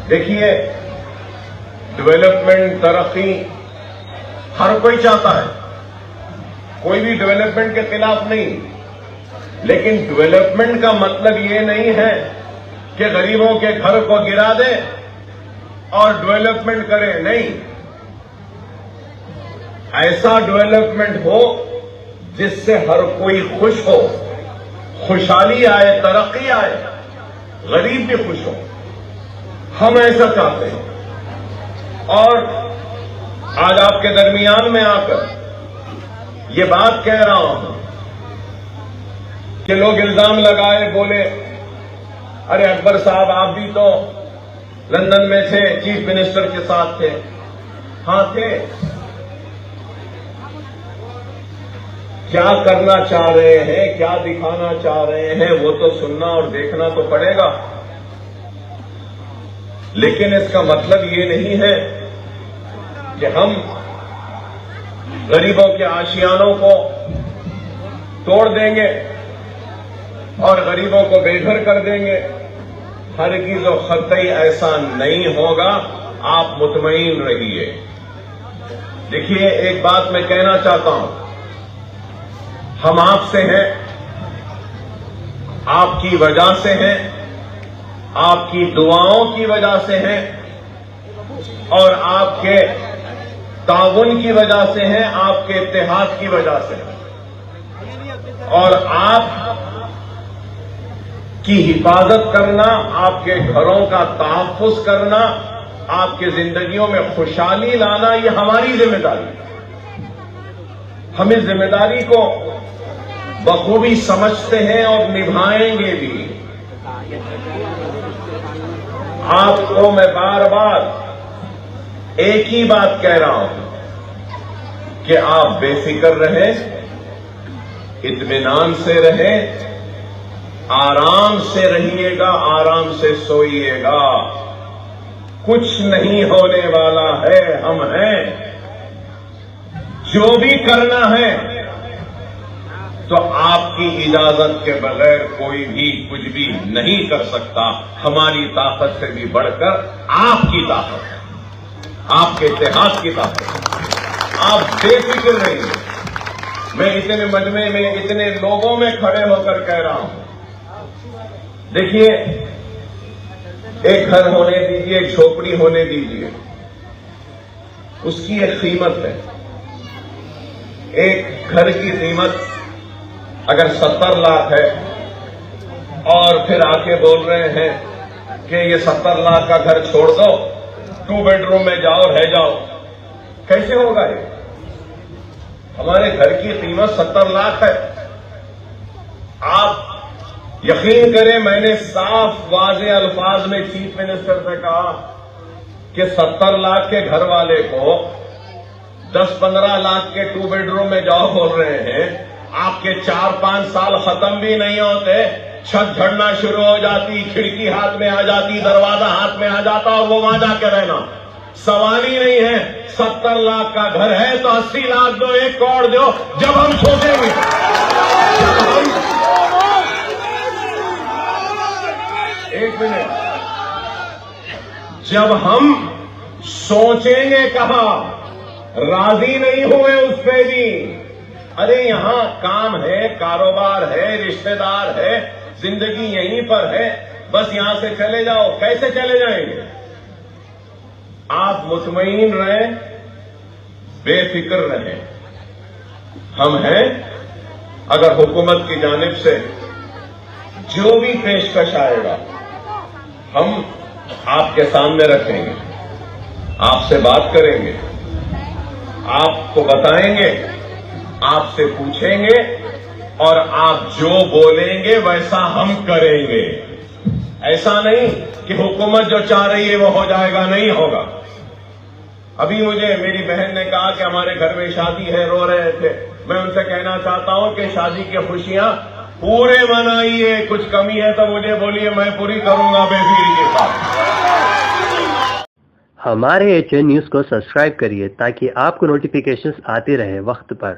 دیکھیے، ڈیولپمنٹ، ترقی ہر کوئی چاہتا ہے، کوئی بھی ڈیولپمنٹ کے خلاف نہیں، لیکن ڈیولپمنٹ کا مطلب یہ نہیں ہے کہ غریبوں کے گھر کو گرا دے اور ڈیولپمنٹ کرے، نہیں۔ ایسا ڈیولپمنٹ ہو جس سے ہر کوئی خوش ہو، خوشحالی آئے، ترقی آئے، غریب بھی خوش ہو، ہم ایسا چاہتے ہیں۔ اور آج آپ کے درمیان میں آ کر یہ بات کہہ رہا ہوں کہ لوگ الزام لگائے، بولے ارے اکبر صاحب آپ بھی تو لندن میں تھے، چیف منسٹر کے ساتھ تھے۔ ہاں تھے۔ کیا کرنا چاہ رہے ہیں، کیا دکھانا چاہ رہے ہیں، وہ تو سننا اور دیکھنا تو پڑے گا، لیکن اس کا مطلب یہ نہیں ہے کہ ہم غریبوں کے آشیانوں کو توڑ دیں گے اور غریبوں کو بے گھر کر دیں گے۔ ہرگز و قطعی ایسا نہیں ہوگا، آپ مطمئن رہیے۔ دیکھیے، ایک بات میں کہنا چاہتا ہوں، ہم آپ سے ہیں، آپ کی وجہ سے ہیں، آپ کی دعاؤں کی وجہ سے ہیں، اور آپ کے تعاون کی وجہ سے ہیں، آپ کے اتحاد کی وجہ سے ہیں، اور آپ کی حفاظت کرنا، آپ کے گھروں کا تحفظ کرنا، آپ کی زندگیوں میں خوشحالی لانا، یہ ہماری ذمہ داری ہے۔ ہم اس ذمہ داری کو بخوبی سمجھتے ہیں اور نبھائیں گے بھی۔ آپ کو میں بار بار ایک ہی بات کہہ رہا ہوں کہ آپ بے فکر رہیں، اطمینان سے رہیں، آرام سے رہیے گا، آرام سے سوئیے گا، کچھ نہیں ہونے والا ہے، ہم ہیں۔ جو بھی کرنا ہے تو آپ کی اجازت کے بغیر کوئی بھی کچھ بھی نہیں کر سکتا۔ ہماری طاقت سے بھی بڑھ کر آپ کی طاقت ہے، آپ کے اتحاد کی طاقت ہے۔ آپ بے فکر رہیے۔ میں اتنے مجمع میں، اتنے لوگوں میں کھڑے ہو کر کہہ رہا ہوں، دیکھیے، ایک گھر ہونے دیجیے، ایک جھوپڑی ہونے دیجیے، اس کی ایک قیمت ہے۔ ایک گھر کی قیمت اگر 70 لاکھ ہے اور پھر آ کے بول رہے ہیں کہ یہ 70 لاکھ کا گھر چھوڑ دو، 2 بیڈ روم میں جاؤ، رہ جاؤ، کیسے ہوگا یہ؟ ہمارے گھر کی قیمت 70 لاکھ ہے۔ آپ یقین کریں، میں نے صاف واضح الفاظ میں چیف منسٹر سے کہا کہ 70 لاکھ کے گھر والے کو 10-15 لاکھ کے 2 بیڈ روم میں جاؤ بول رہے ہیں۔ آپ کے 4-5 سال ختم بھی نہیں ہوتے، چھت جھڑنا شروع ہو جاتی، کھڑکی ہاتھ میں آ جاتی، دروازہ ہاتھ میں آ جاتا، اور وہ وہاں جا کے رہنا۔ سوال ہی نہیں ہے۔ 70 لاکھ کا گھر ہے تو 80 لاکھ دو، 1 کروڑ دو، جب ہم سوچیں گے، ایک منٹ، جب ہم سوچیں گے کہاں، راضی نہیں ہوئے اس پہ بھی۔ ارے یہاں کام ہے، کاروبار ہے، رشتہ دار ہے، زندگی یہیں پر ہے، بس یہاں سے چلے جاؤ، کیسے چلے جائیں گے؟ آپ مطمئن رہیں، بے فکر رہیں، ہم ہیں۔ اگر حکومت کی جانب سے جو بھی پیشکش آئے گا، ہم آپ کے سامنے رکھیں گے، آپ سے بات کریں گے، آپ کو بتائیں گے، آپ سے پوچھیں گے، اور آپ جو بولیں گے ویسا ہم کریں گے۔ ایسا نہیں کہ حکومت جو چاہ رہی ہے وہ ہو جائے گا، نہیں ہوگا۔ ابھی مجھے میری بہن نے کہا کہ ہمارے گھر میں شادی ہے، رو رہے تھے۔ میں ان سے کہنا چاہتا ہوں کہ شادی کی خوشیاں پورے منائیے، کچھ کمی ہے تو مجھے بولیے، میں پوری کروں گا بے فکری کے ساتھ۔ ہمارے HN نیوز کو سبسکرائب کریے تاکہ آپ کو نوٹیفیکیشنز آتے رہے وقت پر۔